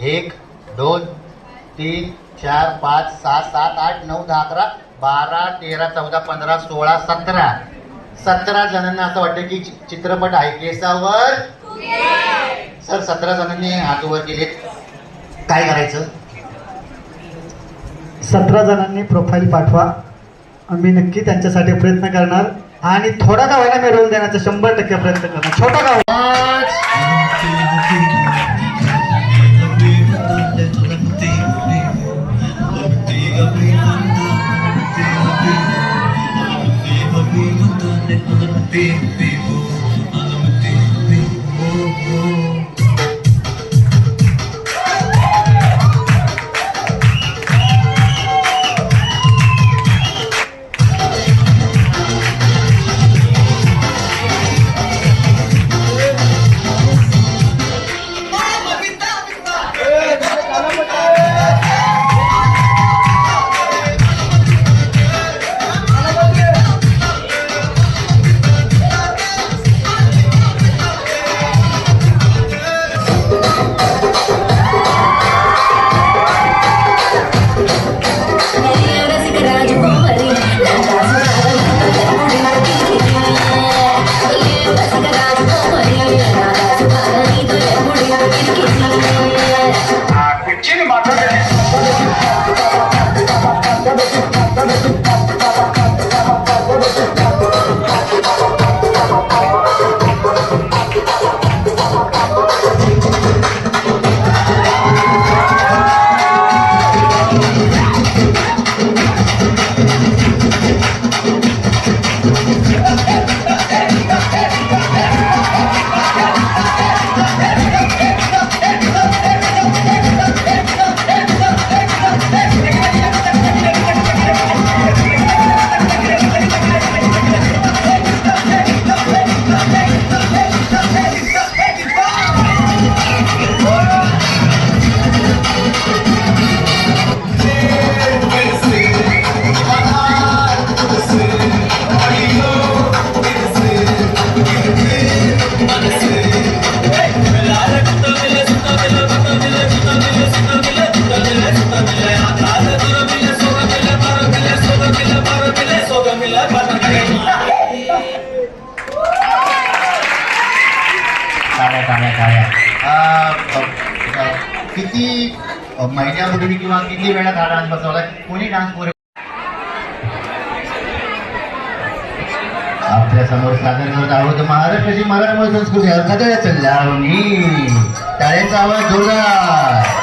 एक 2 3 4 5 6 7 8 9 10 11 12 13 14 15 16 17 जणांना असं वाटतं की चित्रपट आहे केसावर. सर 17 जणांनी हात वर केलेत, काय करायचं? 17 जणांनी प्रोफाईल पाठवा. आम्ही नक्की त्यांच्यासाठी प्रयत्न करणार आणि थोडा का व्हायला मी रोल देण्याचा 100% प्रयत्न करणार. छोटा का महिन्यापूर्वी किंवा किती वेळात हा डान्स बसवलाय? कोणी डान्स कोरिओ आपल्या समोर सादर करत आहोत महाराष्ट्राची मराठमोळी संस्कृती अर्थातच लावणी. टाळ्यांचा आवाज जोरदार.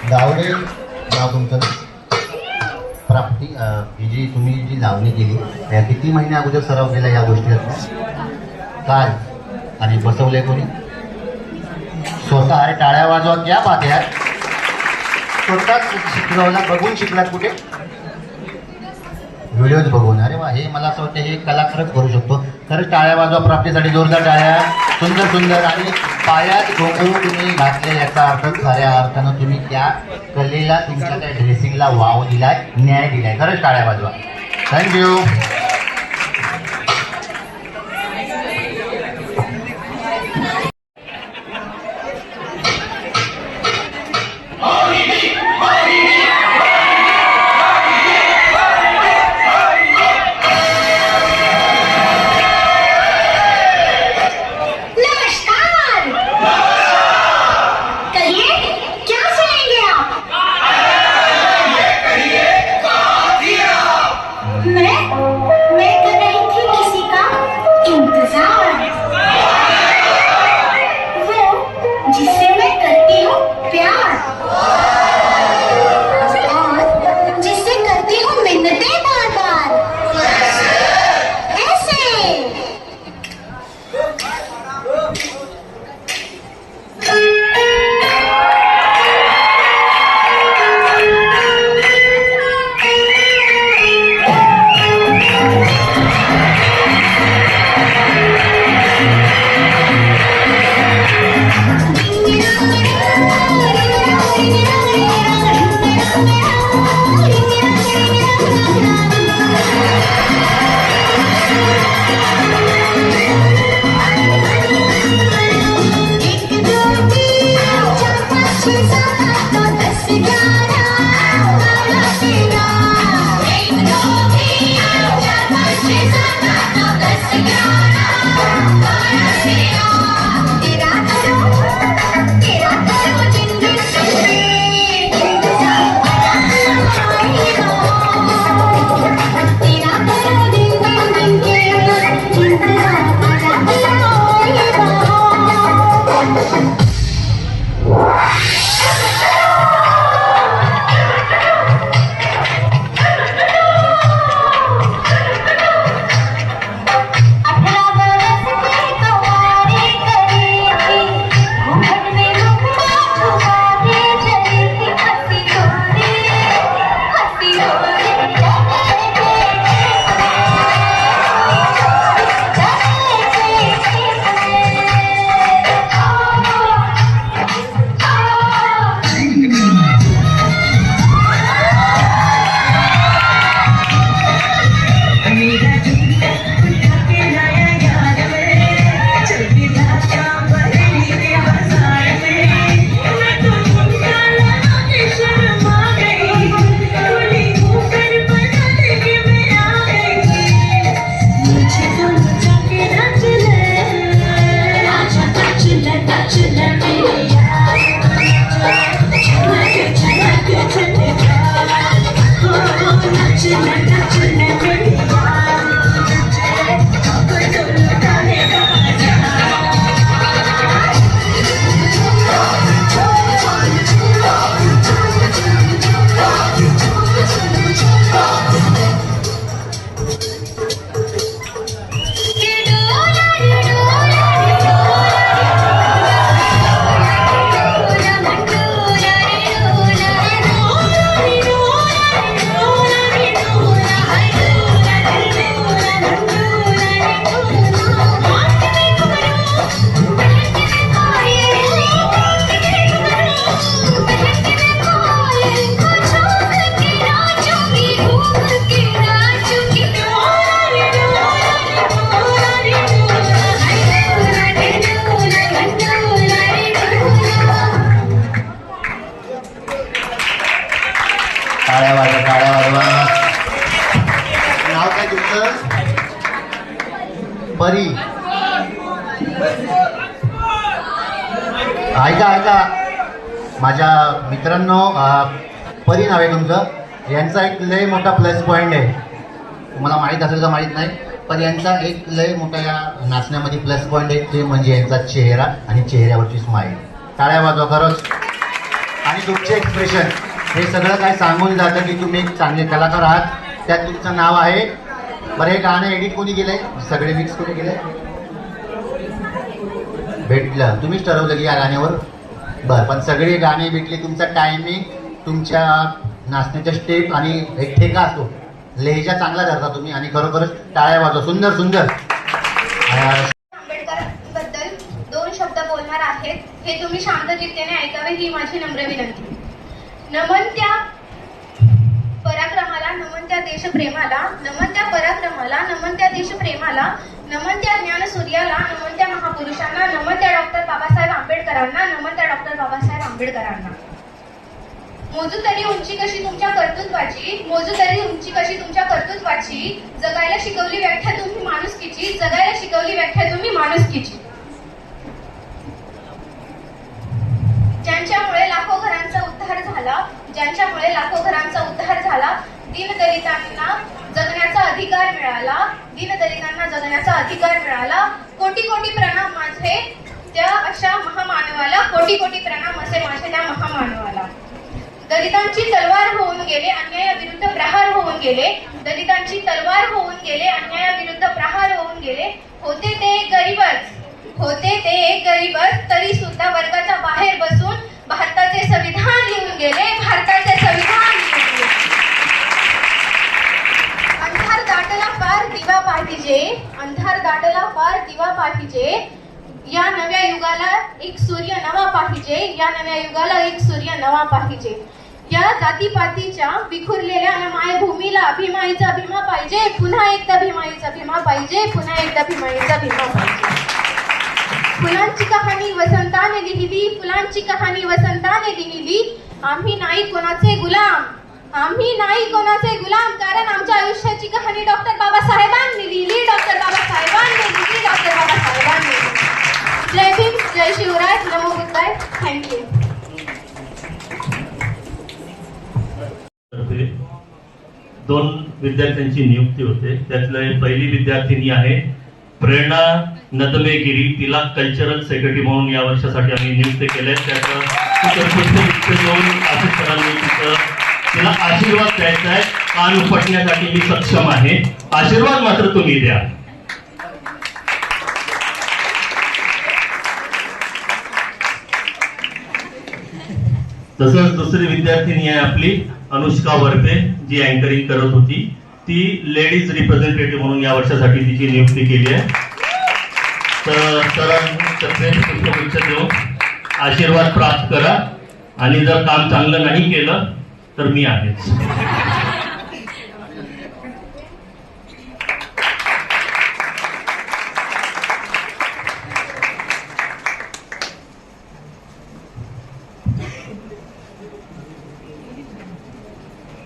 गावडे नाव तुमचं प्राप्ती. ही जी तुम्ही जी लावणी केली किती महिने अगोदर सराव केला या गोष्टीचा? काल. आणि बसवलंय कोणी? स्वतः. अरे टाळ्या वाजवा. क्या बात आहे. स्वतः शिकवला, बघून शिकलात कुठे? व्हिडिओज बघून. अरे वा, हे मला असं वाटतं हे कलाकारच करू शकतो. खरंच टाळ्या वाजवा प्राप्तीसाठी, जोरदार टाळ्या. सुंदर सुंदर. आणि पायात घोंगरू तुम्ही घातले याचा अर्थ खऱ्या अर्थानं तुम्ही त्या कलेला, तुमच्या त्या ड्रेसिंगला वाव दिलाय, न्याय दिलाय. खरंच टाळ्या वाजवा. थँक्यू. Yeah. टाळ्या वाजवा. नाव काय तुमचं? परी. ऐका माझ्या मित्रांनो, परी नाव आहे तुमचं. यांचा एक लय मोठा प्लस पॉईंट आहे, तुम्हाला माहीत असेल का माहीत नाही, पण यांचा एक लय मोठा या नाचण्यामध्ये प्लस पॉईंट आहे, ते म्हणजे यांचा चेहरा आणि चेहऱ्यावरची स्माईल. टाळ्या वाजवा खरंच. आणि तुमचे एक्सप्रेशन हे सगळं काय सांगून जातं की तुम्ही एक चांगले कलाकार आहात. त्यात तुमचं नाव आहे. बरं, हे गाणं एडिट कोणी केलंय? सगळे मिक्स कोणी केलंय? भेटलं, तुम्हीच ठरवलं की या गाण्यावर. बरं, पण सगळे गाणे भेटले. तुमचा टायमिंग, तुमच्या नाचण्याच्या स्टेप आणि एक ठेका असतो, लेहजा चांगला धरता तुम्ही. आणि खरोखरच टाळ्या वाजवा. सुंदर सुंदर. आंबेडकर बद्दल 2 शब्द बोलणार आहेत, हे तुम्ही शांतचित्तेने ऐकावे ही माझी नम्र विनंती. नमन त्या पराक्रमाला, नमन त्या देशप्रेमाला, नमन त्या पराक्रमाला, नमन त्या देशप्रेमाला, नमन त्या ज्ञानसूर्याला, नमन त्या महापुरुषांना, नमन त्या डॉक्टर बाबासाहेब आंबेडकरांना, नमन त्या डॉक्टर बाबासाहेब आंबेडकरांना. मोजू तरी उंची कशी तुमच्या कर्तृत्वाची, मोजू तरी उंची कशी तुमच्या कर्तृत्वाची, जगायला शिकवली व्याख्या तुम्ही माणुसकीची, जगायला शिकवली व्याख्या तुम्ही माणुसकीची. ज्यांच्यामुळे लाखो घरांचा उद्धार झाला, ज्यांच्यामुळे लाखो घरांचा उद्धार झाला, दीनदलितांना जगण्याचा अधिकार मिळाला, दीनदलितांना जगण्याचा अधिकार मिळाला. कोटी कोटी प्रणाम माझे त्या अशा महामानवाला, कोटी कोटी प्रणाम असे माझे त्या महामानवाला. दलितांची तलवार होऊन गेले, अन्यायाविरुद्ध प्रहार होऊन गेले, दलितांची तलवार होऊन गेले, अन्यायाविरुद्ध प्रहार होऊन गेले. होते ते एक गरीबच, होते ते एक गरीबच, तरी सुद्धा वर्गाच्या बाहेर बसून भारताचे संविधान लिहून गेले, भारताचे संविधान लिहून गेले. अंधार दाटला पार दिवा पाठीचे, अंधार दाटला पार दिवा पाठीचे, या नव्या युगाला एक सूर्य नवा पाहिजे, या नव्या युगाला एक सूर्य नवा पाहिजे. या जातीपातीच्या विखुरलेल्या मायभूमीला भीमाईचा भीमा पाहिजे, पुन्हा एकदा भीमाईचा भीमा पाहिजे, पुन्हा एकदा भीमाईचा भीमा पाहिजे. फुलांची कहाणी वसंताने लिहिली, फुलांची कहाणी वसंताने लिहिली. आम्ही नाही कोणाचे गुलाम, आम्ही नाही कोणाचे गुलाम, कारण आमच्या आयुष्याची कहाणी डॉक्टर बाबासाहेबांनी लिहिली, डॉक्टर बाबासाहेबांनी लिहिली, डॉक्टर बाबासाहेबांनी लिहिली. जय भीम, जय शिवराय, नमो बुद्धाय. थँक्यू. 2 विद्यार्थ्यांची नियुक्ती होते. त्यातले पहिली विद्यार्थिनी आहे प्रेरणा नदमेगिरी. तिला कल्चरल सेक्रेटरी म्हणून या वर्षासाठी आम्ही नियुक्त केले. त्याचं तिला आशीर्वाद द्यायचा आहे. कान उपटण्यासाठी मी सक्षम आहे, आशीर्वाद मात्र तुम्ही द्या. तसंच दुसरी विद्यार्थिनी आहे आपली अनुष्का वरपे, जी अँकरिंग करत होती. ती लेडीज रिप्रेझेंटेटिव्ह म्हणून या वर्षासाठी तिची नियुक्ती केली आहे. तर पुष्पगुच्छ देऊन आशीर्वाद प्राप्त करा. आणि जर काम चांगलं नाही केलं तर मी आहेच.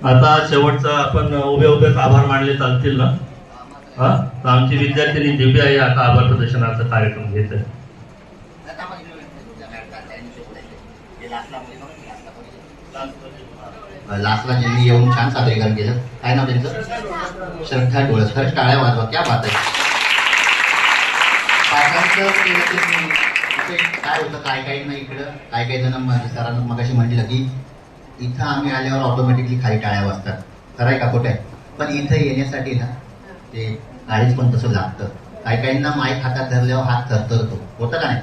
आता शेवटचा आपण उभे आभार मानले चालतील ना? तर आमची विद्यार्थिनी दिव्या आहे आता आभार प्रदर्शनाचा कार्यक्रम घेत आहे. लास्टला ज्यांनी येऊन छान सादरीकरण केलं, काय नाव त्यांचं? श्रद्धा डोळस. खरंच टाळ्या वाजवा, क्या बात आहे. काय होतं, काय काही नाही इकडं, काय काही जण सरांना मगाशी म्हटलं की इथं आम्ही आल्यावर ऑटोमॅटिकली खाली टाळ्या वाजतात. खरं आहे का खोटं आहे? पण इथं येण्यासाठी ना ते काळीच पण तसं लागतं. काही काहींना माईक हातात धरल्यावर हात थरथरतो, होतं का नाही?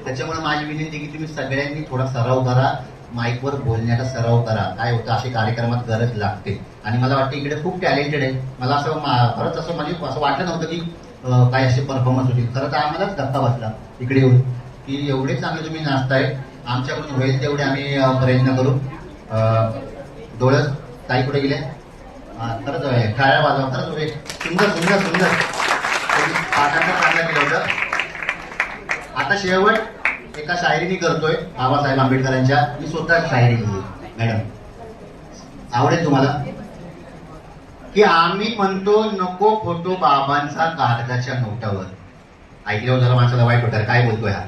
त्याच्यामुळे माझी विनंती की तुम्ही सगळ्यांनी थोडा सराव करा, माईकवर बोलण्याचा सराव करा. काय होतं, अशा कार्यक्रमात गरज लागते. आणि मला वाटतं इकडे खूप टॅलेंटेड आहे. मला असं खरंच असं म्हणजे असं वाटलं नव्हतं की काय असे परफॉर्मन्स होतील. खरं तर आम्हालाच धक्का बसला इकडे येऊन की एवढे चांगले तुम्ही नाचताय. आमच्याकडून होईल तेवढे आम्ही प्रयत्न करू. डोळस ताई कुठे गेले? खरंच टाळ्या वाजवा. खरंच सुंदर सुंदर सुंदर पाठांतर चांगलं केलं होतं. आता शेवट एका शायरीने करतोय बाबासाहेब आंबेडकरांच्या. मी स्वतः शायरी लिहिली. मॅडम आवडेल तुम्हाला? की आम्ही म्हणतो नको फोटो बाबांचा कागदाच्या नोटावर. ऐकल्यावर जरा माणसाला वाईट वाटतं, काय बोलतोय हा.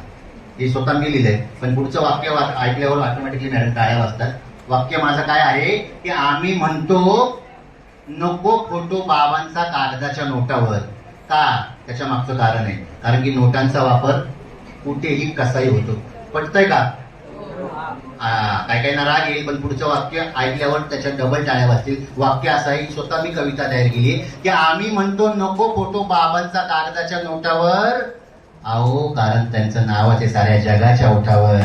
हे स्वतः मी लिहिलंय, पण पुढचं वाक्य ऐकल्यावर ऑटोमॅटिकली मॅडम टाळ्या वाजतात. वाक्य माझं काय आहे की आम्ही म्हणतो नको फोटो बाबांचा कागदाच्या नोटावर. का? त्याच्या मागचं कारण आहे, कारण की नोटांचा वापर कुठेही कसाही होतो. पटतंय का? काही काही ना राग येईल, पण पुढचं वाक्य ऐकल्यावर त्याच्या डबल टाळ्या वाजतील. वाक्य असं आहे, स्वतः मी कविता तयार केली की आम्ही म्हणतो नको फोटो बाबांचा कागदाच्या नोटावर. अहो, कारण त्यांचं नावच आहे साऱ्या जगाच्या ओठावर.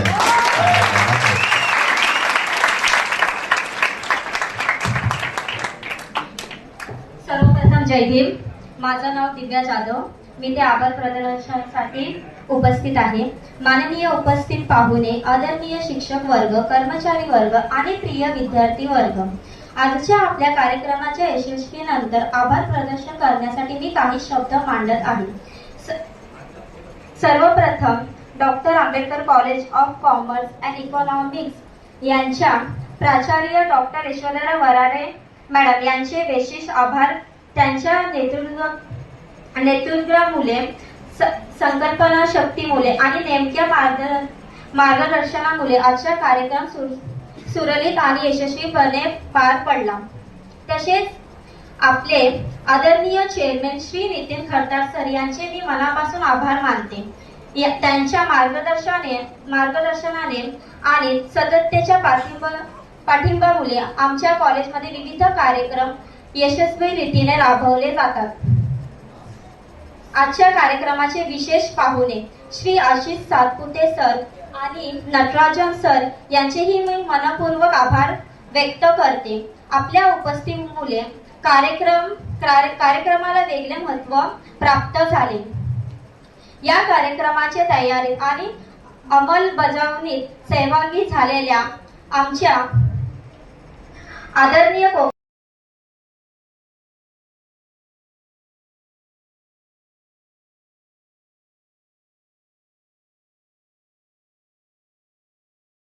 सर्वप्रथम जय भीम. माझं नाव दिव्या जाधव. मी ते आभार प्रदर्शनासाठी उपस्थित आहे. माननीय उपस्थित पाहुणे, आदरणीय शिक्षक वर्ग, कर्मचारी वर्ग आणि प्रिय विद्यार्थी वर्ग, आजच्या आपल्या कार्यक्रमाच्या यशस्वीनंतर आभार प्रदर्शन करण्यासाठी मी काही शब्द मांडत आहे. सर्वप्रथम doctor Ambedkar college of commerce and economics यांच्या प्राचार्य डॉक्टर यशोधरा वरारे मॅडम यांचे विशेष आभार. त्यांच्या नेतृत्वामुळे, संकल्पना शक्तीमुळे आणि नेमक्या मार्गदर्शनामुळे आजचा कार्यक्रम सुरळीत आणि यशस्वीपणे पार पडला. तसेच आपले आदरणीय चेअरमॅन श्री नितीन खडतर सर यांचे मी मनापासून आभार मानते. त्यांच्या मार्गदर्शनाने आणि सतततेच्या पाठिंब्यामुळे आमच्या कॉलेजमध्ये विविध कार्यक्रम यशस्वी रीतीने राबवले जातात. आजच्या कार्यक्रमाचे विशेष पाहुणे श्री आशिष सातपुते सर आणि नटराजन सर यांचेही मी मनपूर्वक आभार व्यक्त करते. आपल्या उपस्थितीमुळे कार्यक्रमाला वेगळे महत्त्व प्राप्त झाले. या कार्यक्रमाच्या तयारीत आणि अंमलबजावणीत सहभागी झालेल्या आमच्या आदरणीय